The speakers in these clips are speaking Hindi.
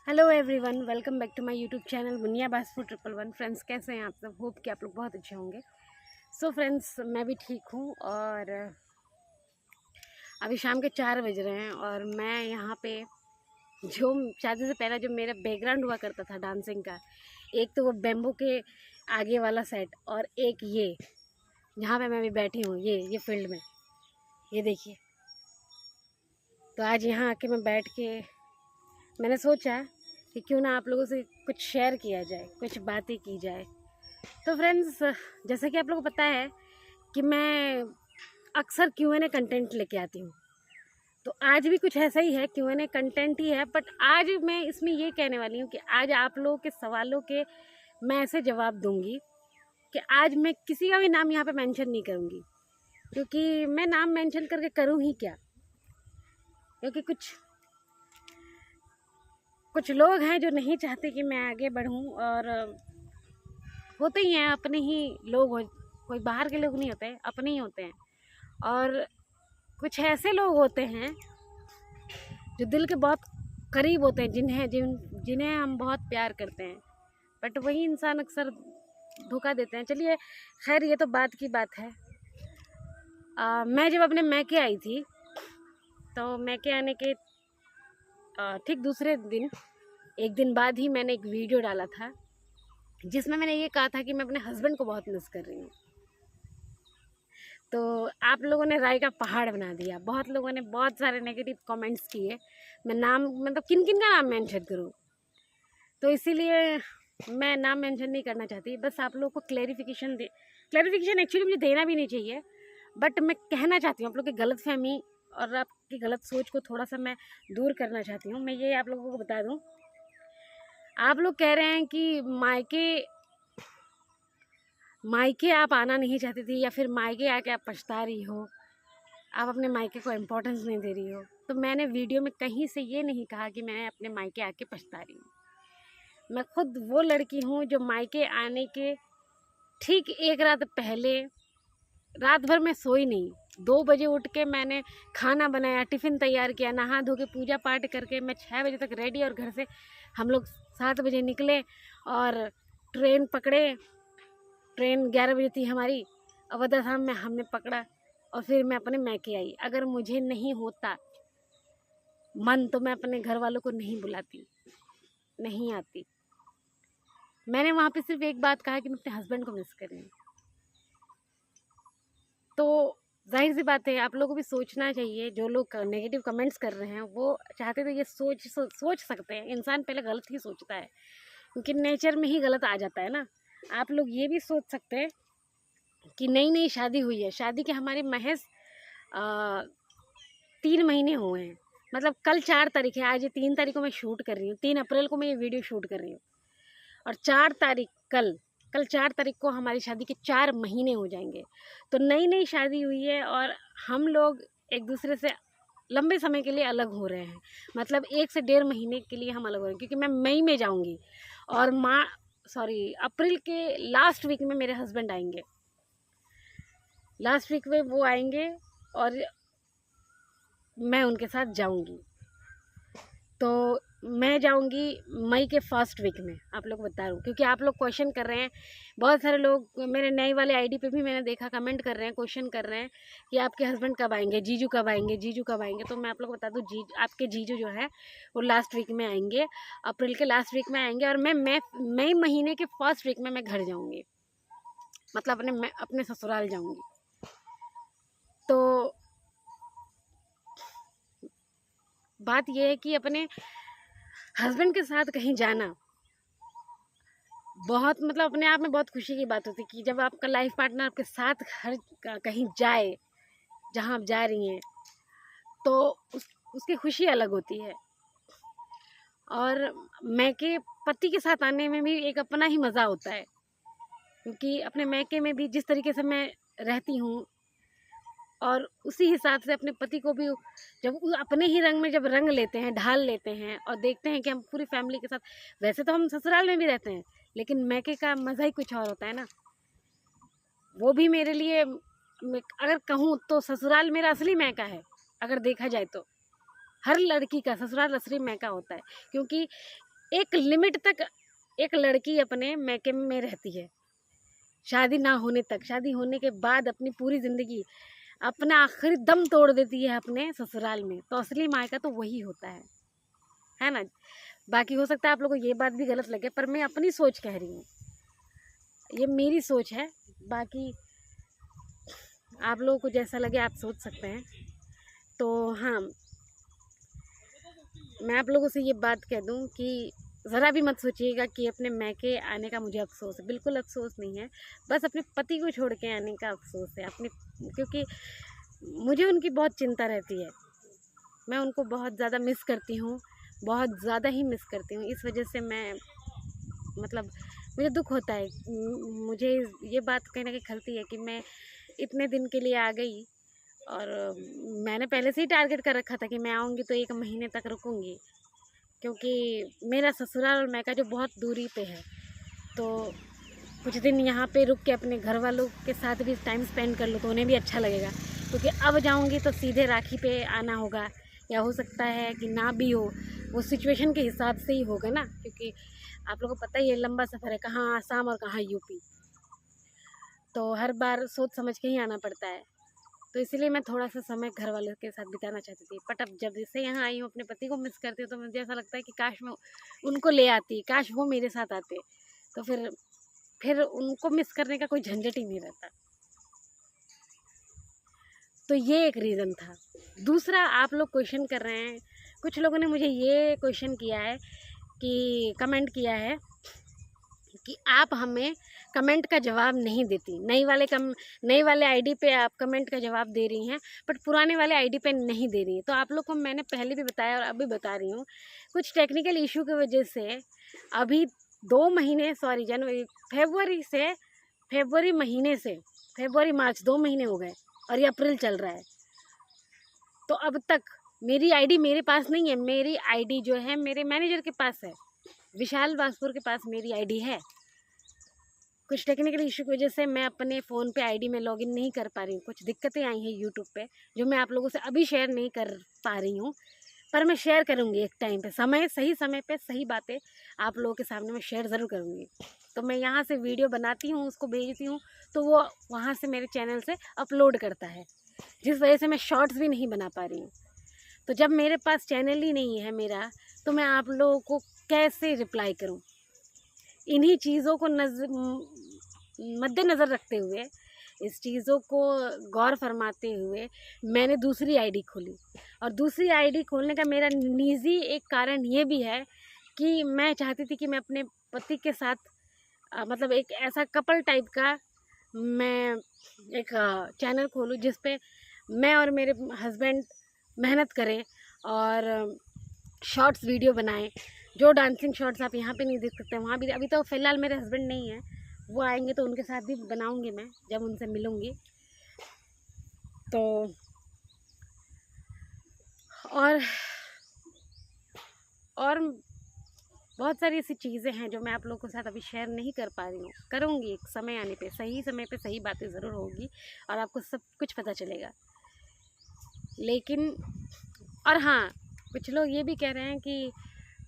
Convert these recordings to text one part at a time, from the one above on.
Hello everyone, welcome back to my YouTube channel Muniya Baspur 111। Friends, कैसे हैं आप सब? होप कि आप लोग बहुत अच्छे होंगे। सो फ्रेंड्स, मैं भी ठीक हूँ और अभी शाम के 4 बज रहे हैं और मैं यहाँ पे जो शादी से पहले जो मेरा बैकग्राउंड हुआ करता था डांसिंग का, एक तो वो बेम्बू के आगे वाला सेट और एक ये जहाँ पे मैं अभी बैठी हूँ, ये फील्ड में, ये देखिए। तो आज यहाँ आके मैं बैठ के मैंने सोचा कि क्यों ना आप लोगों से कुछ शेयर किया जाए, कुछ बातें की जाए। तो फ्रेंड्स, जैसा कि आप लोगों को पता है कि मैं अक्सर Q&A कंटेंट लेके आती हूँ, तो आज भी कुछ ऐसा ही है, Q&A कंटेंट ही है। बट आज मैं इसमें ये कहने वाली हूँ कि आज आप लोगों के सवालों के मैं ऐसे जवाब दूंगी कि आज मैं किसी का भी नाम यहाँ पे मेंशन नहीं करूँगी, क्योंकि मैं नाम मेंशन करके करूँ ही क्या। क्योंकि कुछ लोग हैं जो नहीं चाहते कि मैं आगे बढ़ूं, और होते ही हैं, अपने ही लोग हो, कोई बाहर के लोग नहीं होते, अपने ही होते हैं। और कुछ ऐसे लोग होते हैं जो दिल के बहुत करीब होते हैं, जिन्हें हम बहुत प्यार करते हैं, बट वही इंसान अक्सर धोखा देते हैं। चलिए, खैर, ये तो बात की बात है। मैं जब अपने मैके आई थी, तो मैके आने के ठीक दूसरे दिन, एक दिन बाद ही मैंने एक वीडियो डाला था जिसमें मैंने ये कहा था कि मैं अपने हस्बैंड को बहुत मिस कर रही हूँ। तो आप लोगों ने राय का पहाड़ बना दिया, बहुत लोगों ने बहुत सारे नेगेटिव कमेंट्स किए। मैं नाम, मतलब किन किन का नाम मेंशन करूँ, तो इसीलिए मैं नाम मेंशन नहीं करना चाहती। बस आप लोगों को क्लैरिफिकेशन एक्चुअली मुझे देना भी नहीं चाहिए, बट मैं कहना चाहती हूँ आप लोग की गलतफहमी और आपकी गलत सोच को थोड़ा सा मैं दूर करना चाहती हूँ। मैं ये आप लोगों को बता दूँ, आप लोग कह रहे हैं कि मायके आप आना नहीं चाहती थी, या फिर मायके आके आप पछता रही हो, आप अपने मायके को इम्पोर्टेंस नहीं दे रही हो। तो मैंने वीडियो में कहीं से ये नहीं कहा कि मैं अपने मायके आके पछता रही हूँ। मैं खुद वो लड़की हूँ जो मायके आने के ठीक एक रात पहले, रात भर मैं सोई नहीं, 2 बजे उठ के मैंने खाना बनाया, टिफ़िन तैयार किया, नहा धो के पूजा पाठ करके मैं 6 बजे तक रेडी, और घर से हम लोग 7 बजे निकले और ट्रेन पकड़े। ट्रेन 11 बजे थी हमारी, अवध धाम में हमने पकड़ा और फिर मैं अपने मैके आई। अगर मुझे नहीं होता मन तो मैं अपने घर वालों को नहीं बुलाती, नहीं आती। मैंने वहाँ पे सिर्फ एक बात कहा कि मैं अपने हस्बैंड को मिस कर रही हूँ। तो जाहिर सी बात है, आप लोगों को भी सोचना चाहिए। जो लोग नेगेटिव कमेंट्स कर रहे हैं वो चाहते तो ये सोच सकते हैं। इंसान पहले गलत ही सोचता है, क्योंकि नेचर में ही गलत आ जाता है ना। आप लोग ये भी सोच सकते हैं कि नई नई शादी हुई है, शादी के हमारे महज 3 महीने हुए हैं। मतलब कल 4 तारीख है, आज ये 3 तारीख को मैं शूट कर रही हूँ, 3 अप्रैल को मैं ये वीडियो शूट कर रही हूँ, और 4 तारीख कल 4 तारीख को हमारी शादी के 4 महीने हो जाएंगे। तो नई नई शादी हुई है और हम लोग एक दूसरे से लंबे समय के लिए अलग हो रहे हैं। मतलब 1 से 1.5 महीने के लिए हम अलग हो रहे हैं, क्योंकि मैं मई में जाऊँगी और अप्रैल के लास्ट वीक में मेरे हस्बैंड आएंगे। लास्ट वीक में वो आएंगे और मैं उनके साथ जाऊंगी। तो मैं जाऊंगी मई के फर्स्ट वीक में, आप लोग बता रहा हूँ, क्योंकि आप लोग क्वेश्चन कर रहे हैं। बहुत सारे लोग मेरे नए वाले आईडी पे भी मैंने देखा, कमेंट कर रहे हैं, क्वेश्चन कर रहे हैं कि आपके हस्बैंड कब आएंगे, जीजू कब आएंगे, जीजू कब आएंगे। तो मैं आप लोग को बता दूँ, आपके जीजू जो है वो लास्ट वीक में आएंगे, अप्रैल के लास्ट वीक में आएंगे, और मैं मई महीने के फर्स्ट वीक में मैं घर जाऊँगी, मतलब अपने ससुराल जाऊँगी। तो बात यह है कि अपने हस्बैंड के साथ कहीं जाना बहुत, मतलब अपने आप में बहुत खुशी की बात होती है कि जब आपका लाइफ पार्टनर आपके साथ कहीं जाए, जहाँ आप जा रही हैं, तो उसकी खुशी अलग होती है। और मैके पति के साथ आने में भी एक अपना ही मज़ा होता है, क्योंकि अपने मैके में भी जिस तरीके से मैं रहती हूँ, और उसी हिसाब से अपने पति को भी, जब अपने ही रंग में जब रंग लेते हैं, ढाल लेते हैं, और देखते हैं कि हम पूरी फैमिली के साथ, वैसे तो हम ससुराल में भी रहते हैं, लेकिन मैके का मज़ा ही कुछ और होता है ना। वो भी मेरे लिए, अगर कहूँ तो ससुराल मेरा असली मैका है। अगर देखा जाए तो हर लड़की का ससुराल असली मैका होता है, क्योंकि एक लिमिट तक एक लड़की अपने मैके में रहती है, शादी ना होने तक। शादी होने के बाद अपनी पूरी ज़िंदगी अपना आखिरी दम तोड़ देती है अपने ससुराल में। तो असली मायका तो वही होता है ना। बाकी हो सकता है आप लोगों को ये बात भी गलत लगे, पर मैं अपनी सोच कह रही हूँ, ये मेरी सोच है। बाकी आप लोगों को जैसा लगे आप सोच सकते हैं। तो हाँ, मैं आप लोगों से ये बात कह दूं कि ज़रा भी मत सोचिएगा कि अपने मैके आने का मुझे अफसोस है। बिल्कुल अफसोस नहीं है, बस अपने पति को छोड़ के आने का अफसोस है क्योंकि मुझे उनकी बहुत चिंता रहती है। मैं उनको बहुत ज़्यादा मिस करती हूँ, बहुत ज़्यादा ही मिस करती हूँ। इस वजह से मैं मतलब मुझे दुख होता है, मुझे ये बात कहीं ना कहीं खलती है कि मैं इतने दिन के लिए आ गई और मैंने पहले से ही टारगेट कर रखा था कि मैं आऊँगी तो 1 महीने तक रुकूँगी, क्योंकि मेरा ससुराल और मैका जो बहुत दूरी पे है। तो कुछ दिन यहाँ पे रुक के अपने घर वालों के साथ भी टाइम स्पेंड कर लो तो उन्हें भी अच्छा लगेगा, क्योंकि अब जाऊँगी तो सीधे राखी पे आना होगा, या हो सकता है कि ना भी हो, वो सिचुएशन के हिसाब से ही होगा ना, क्योंकि आप लोगों को पता ही है लंबा सफ़र है, कहाँ आसाम और कहाँ यूपी। तो हर बार सोच समझ के ही आना पड़ता है। तो इसीलिए मैं थोड़ा सा समय घर वालों के साथ बिताना चाहती थी। बट अब जब से यहाँ आई हूँ अपने पति को मिस करती हूँ, तो मुझे ऐसा लगता है कि काश मैं उनको ले आती, काश वो मेरे साथ आते, तो फिर उनको मिस करने का कोई झंझट ही नहीं रहता। तो ये एक रीज़न था। दूसरा, आप लोग क्वेश्चन कर रहे हैं, कुछ लोगों ने मुझे ये क्वेश्चन किया है कि कमेंट किया है कि आप हमें कमेंट का जवाब नहीं देती। नई वाले आईडी पे आप कमेंट का जवाब दे रही हैं, बट पुराने वाले आईडी पे नहीं दे रही हैं। तो आप लोग को मैंने पहले भी बताया और अभी बता रही हूँ, कुछ टेक्निकल इशू की वजह से अभी 2 महीने फरवरी मार्च 2 महीने हो गए और ये अप्रैल चल रहा है। तो अब तक मेरी आईडी मेरे पास नहीं है। मेरी आईडी जो है मेरे मैनेजर के पास है, विशाल बासपुर के पास मेरी आईडी है। कुछ टेक्निकल इशू की वजह से मैं अपने फ़ोन पे आईडी में लॉगिन नहीं कर पा रही हूँ। कुछ दिक्कतें आई हैं यूट्यूब पे, जो मैं आप लोगों से अभी शेयर नहीं कर पा रही हूँ, पर मैं शेयर करूँगी एक टाइम पे, सही समय पे सही बातें आप लोगों के सामने मैं शेयर ज़रूर करूँगी। तो मैं यहाँ से वीडियो बनाती हूँ, उसको भेजती हूँ, तो वो वहाँ से मेरे चैनल से अपलोड करता है, जिस वजह से मैं शॉर्ट्स भी नहीं बना पा रही हूँ। तो जब मेरे पास चैनल ही नहीं है मेरा, तो मैं आप लोगों को कैसे रिप्लाई करूं? इन्हीं चीज़ों को मद्देनज़र रखते हुए, इस चीज़ों को गौर फरमाते हुए मैंने दूसरी आईडी खोली। और दूसरी आईडी खोलने का मेरा निजी एक कारण ये भी है कि मैं चाहती थी कि मैं अपने पति के साथ मतलब एक ऐसा कपल टाइप का मैं एक चैनल खोलूँ जिस पे मैं और मेरे हस्बैंड मेहनत करें और शॉर्ट्स वीडियो बनाएं। जो डांसिंग शॉर्ट्स आप यहाँ पे नहीं देख सकते, वहाँ भी अभी तो फ़िलहाल मेरे हस्बैंड नहीं है, वो आएंगे तो उनके साथ भी बनाऊंगी मैं जब उनसे मिलूंगी। तो और बहुत सारी ऐसी चीज़ें हैं जो मैं आप लोगों के साथ अभी शेयर नहीं कर पा रही हूँ, करूँगी एक समय आने पे, सही समय पे सही बातें ज़रूर होगी और आपको सब कुछ पता चलेगा। लेकिन और हाँ, कुछ लोग ये भी कह रहे हैं कि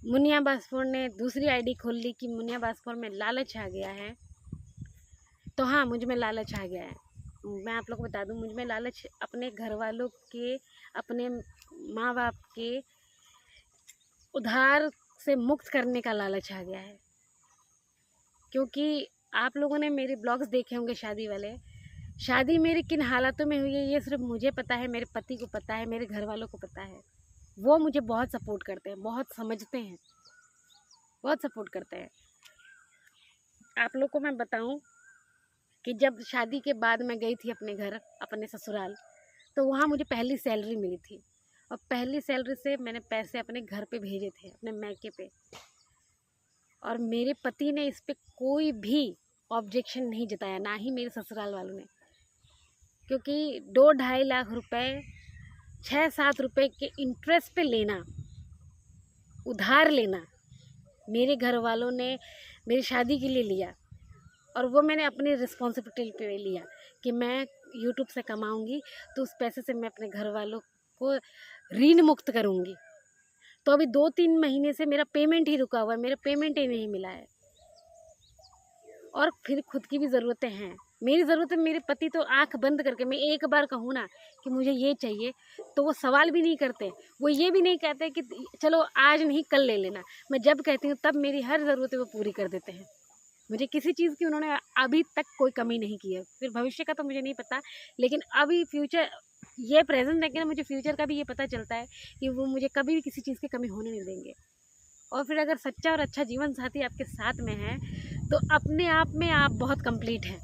मुनिया बासपुर ने दूसरी आईडी खोल ली कि मुनिया बासपुर में लालच आ गया है। तो हाँ, मुझ में लालच आ गया है। मैं आप लोगों को बता दूं, मुझ में लालच अपने घर वालों के, अपने माँ बाप के उधार से मुक्त करने का लालच आ गया है। क्योंकि आप लोगों ने मेरे ब्लॉग्स देखे होंगे शादी वाले, शादी मेरी किन हालातों में हुई है ये सिर्फ मुझे पता है, मेरे पति को पता है, मेरे घर वालों को पता है। वो मुझे बहुत सपोर्ट करते हैं, बहुत समझते हैं, बहुत सपोर्ट करते हैं। आप लोग को मैं बताऊं कि जब शादी के बाद मैं गई थी अपने घर, अपने ससुराल, तो वहाँ मुझे पहली सैलरी मिली थी और पहली सैलरी से मैंने पैसे अपने घर पे भेजे थे, अपने मैके पे। और मेरे पति ने इस पे कोई भी ऑब्जेक्शन नहीं जताया, ना ही मेरे ससुराल वालों ने, क्योंकि 2-2.5 लाख रुपए 6-7 रुपए के इंटरेस्ट पे लेना, उधार लेना, मेरे घर वालों ने मेरी शादी के लिए लिया। और वो मैंने अपनी रिस्पॉन्सिबिलिटी पे लिया कि मैं यूट्यूब से कमाऊंगी तो उस पैसे से मैं अपने घर वालों को ऋण मुक्त करूंगी। तो अभी 2-3 महीने से मेरा पेमेंट ही रुका हुआ है, मेरा पेमेंट ही नहीं मिला है। और फिर खुद की भी ज़रूरतें हैं, मेरी ज़रूरतें, मेरे पति तो आंख बंद करके, मैं एक बार कहूँ ना कि मुझे ये चाहिए तो वो सवाल भी नहीं करते, वो ये भी नहीं कहते कि चलो आज नहीं कल ले लेना। मैं जब कहती हूँ तब मेरी हर ज़रूरतें वो पूरी कर देते हैं। मुझे किसी चीज़ की उन्होंने अभी तक कोई कमी नहीं की है। फिर भविष्य का तो मुझे नहीं पता, लेकिन अभी फ्यूचर, ये प्रेजेंट है कि मुझे फ्यूचर का भी ये पता चलता है कि वो मुझे कभी भी किसी चीज़ की कमी होने नहीं देंगे। और फिर अगर सच्चा और अच्छा जीवन साथी आपके साथ में है तो अपने आप में आप बहुत कंप्लीट हैं,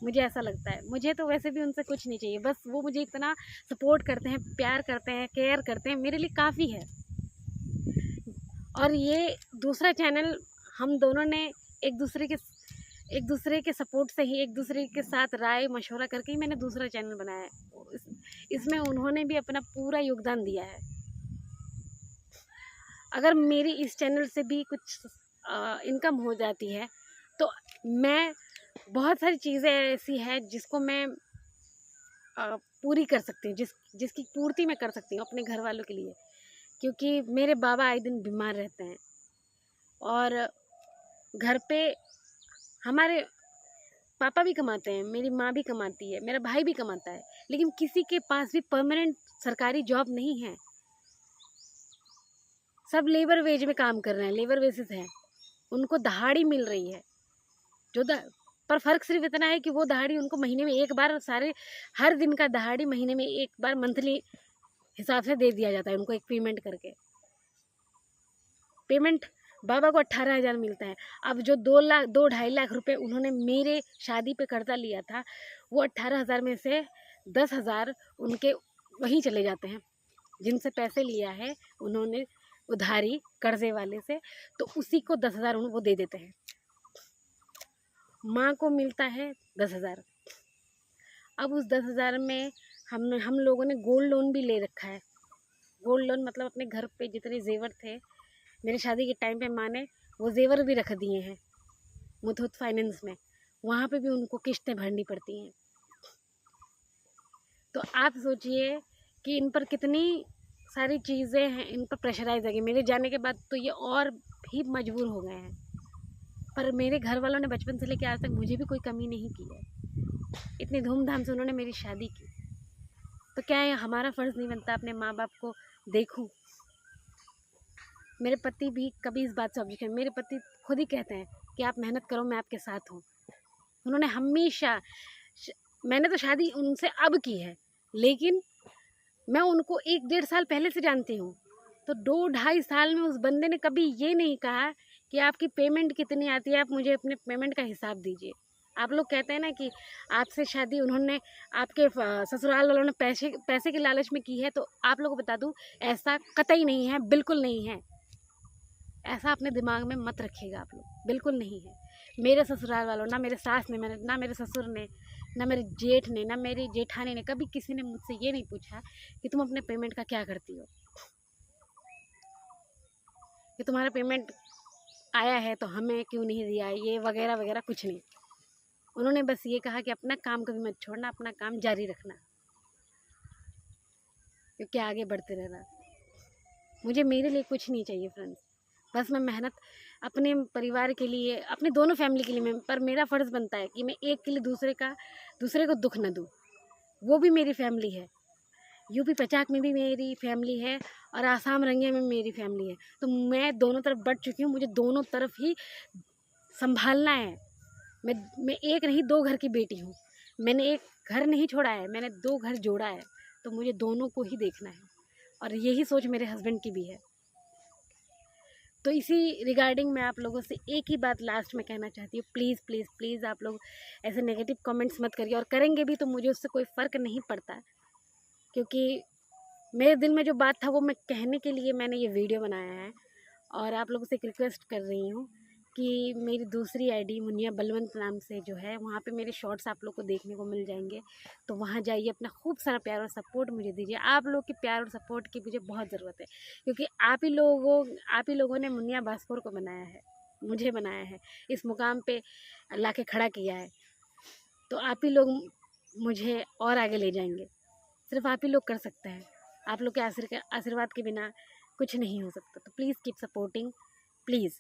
मुझे ऐसा लगता है। मुझे तो वैसे भी उनसे कुछ नहीं चाहिए, बस वो मुझे इतना सपोर्ट करते हैं, प्यार करते हैं, केयर करते हैं, मेरे लिए काफ़ी है। और ये दूसरा चैनल हम दोनों ने एक दूसरे के सपोर्ट से ही, एक दूसरे के साथ राय मशवरा करके ही मैंने दूसरा चैनल बनाया है। इसमें उन्होंने भी अपना पूरा योगदान दिया है। अगर मेरी इस चैनल से भी कुछ इनकम हो जाती है तो मैं, बहुत सारी चीज़ें ऐसी हैं जिसको मैं पूरी कर सकती हूँ, जिसकी पूर्ति मैं कर सकती हूँ अपने घर वालों के लिए। क्योंकि मेरे बाबा आए दिन बीमार रहते हैं और घर पे हमारे पापा भी कमाते हैं, मेरी माँ भी कमाती है, मेरा भाई भी कमाता है, लेकिन किसी के पास भी परमानेंट सरकारी जॉब नहीं है। सब लेबर वेज में काम कर रहे हैं, लेबर बेसिस है, उनको दहाड़ी मिल रही है पर फ़र्क सिर्फ इतना है कि वो दहाड़ी उनको महीने में एक बार, हर दिन का दहाड़ी महीने में एक बार मंथली हिसाब से दे दिया जाता है उनको, एक पेमेंट करके। पेमेंट बाबा को 18,000 मिलता है। अब जो 2-2.5 लाख रुपए उन्होंने मेरे शादी पे कर्जा लिया था, वो 18,000 में से 10,000 उनके वहीं चले जाते हैं। जिनसे पैसे लिया है उन्होंने उधारी कर्जे वाले से, तो उसी को 10,000 वो दे देते हैं। माँ को मिलता है 10,000। अब उस 10,000 में हम लोगों ने गोल्ड लोन भी ले रखा है। गोल्ड लोन मतलब अपने घर पे जितने जेवर थे, मेरी शादी के टाइम पे माँ ने वो जेवर भी रख दिए हैं मुथूट फाइनेंस में, वहाँ पे भी उनको किस्तें भरनी पड़ती हैं। तो आप सोचिए कि इन पर कितनी सारी चीज़ें हैं, इन पर प्रेशराइज है। मेरे जाने के बाद तो ये और भी मजबूर हो गए हैं, पर मेरे घर वालों ने बचपन से लेकर आज तक मुझे भी कोई कमी नहीं की है। इतनी धूमधाम से उन्होंने मेरी शादी की, तो क्या है हमारा फ़र्ज़ नहीं बनता अपने माँ बाप को देखूं? मेरे पति भी कभी इस बात से ऑब्जेक्शन, मेरे पति खुद ही कहते हैं कि आप मेहनत करो, मैं आपके साथ हूँ। उन्होंने हमेशा, मैंने तो शादी उनसे अब की है, लेकिन मैं उनको 1-1.5 साल पहले से जानती हूँ। तो 2-2.5 साल में उस बंदे ने कभी ये नहीं कहा कि आपकी पेमेंट कितनी आती है, आप मुझे अपने पेमेंट का हिसाब दीजिए। आप लोग कहते हैं ना कि आपसे शादी उन्होंने, आपके ससुराल वालों ने पैसे के लालच में की है, तो आप लोगों को बता दूँ ऐसा कतई नहीं है, बिल्कुल नहीं है। ऐसा अपने दिमाग में मत रखिएगा आप लोग, बिल्कुल नहीं है। मेरे ससुराल वालों, ना मेरे सास ने, ना मेरे ससुर ने, ना मेरे जेठ ने, ना मेरी जेठानी ने, कभी किसी ने मुझसे ये नहीं पूछा कि तुम अपने पेमेंट का क्या करती हो, कि तुम्हारा पेमेंट आया है तो हमें क्यों नहीं दिया, ये वगैरह वगैरह कुछ नहीं। उन्होंने बस ये कहा कि अपना काम कभी मत छोड़ना, अपना काम जारी रखना, क्योंकि आगे बढ़ते रहना। मुझे मेरे लिए कुछ नहीं चाहिए फ्रेंड्स, बस मैं मेहनत अपने परिवार के लिए, अपनी दोनों फैमिली के लिए, पर मेरा फ़र्ज़ बनता है कि मैं एक के लिए दूसरे को दुख न दूँ। वो भी मेरी फैमिली है, यूपी पचाक में भी मेरी फैमिली है और आसाम रंगिया में मेरी फैमिली है। तो मैं दोनों तरफ बढ़ चुकी हूँ, मुझे दोनों तरफ ही संभालना है। मैं एक नहीं 2 घर की बेटी हूँ। मैंने एक घर नहीं छोड़ा है, मैंने 2 घर जोड़ा है, तो मुझे दोनों को ही देखना है और यही सोच मेरे हस्बैंड की भी है। तो इसी रिगार्डिंग मैं आप लोगों से एक ही बात लास्ट में कहना चाहती हूँ, प्लीज़ प्लीज़ प्लीज़ आप लोग ऐसे नेगेटिव कमेंट्स मत करिए, और करेंगे भी तो मुझे उससे कोई फ़र्क नहीं पड़ता, क्योंकि मेरे दिल में जो बात था वो मैं कहने के लिए मैंने ये वीडियो बनाया है। और आप लोगों से एक रिक्वेस्ट कर रही हूँ कि मेरी दूसरी आईडी मुनिया बलवंत नाम से जो है, वहाँ पे मेरे शॉर्ट्स आप लोग को देखने को मिल जाएंगे, तो वहाँ जाइए, अपना खूब सारा प्यार और सपोर्ट मुझे दीजिए। आप लोग के प्यार और सपोर्ट की मुझे बहुत ज़रूरत है, क्योंकि आप ही लोगों ने मुनिया भास्कर को बनाया है, मुझे बनाया है, इस मुकाम पे ला के खड़ा किया है। तो आप ही लोग मुझे और आगे ले जाएंगे, सिर्फ आप ही लोग कर सकते हैं। आप लोग के आशीर्वाद के बिना कुछ नहीं हो सकता। तो प्लीज़ कीप सपोर्टिंग, प्लीज़।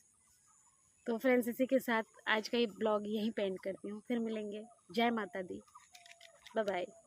तो फ्रेंड्स, इसी के साथ आज का ये ब्लॉग यहीं पे एंड करती हूँ। फिर मिलेंगे। जय माता दी। Bye bye.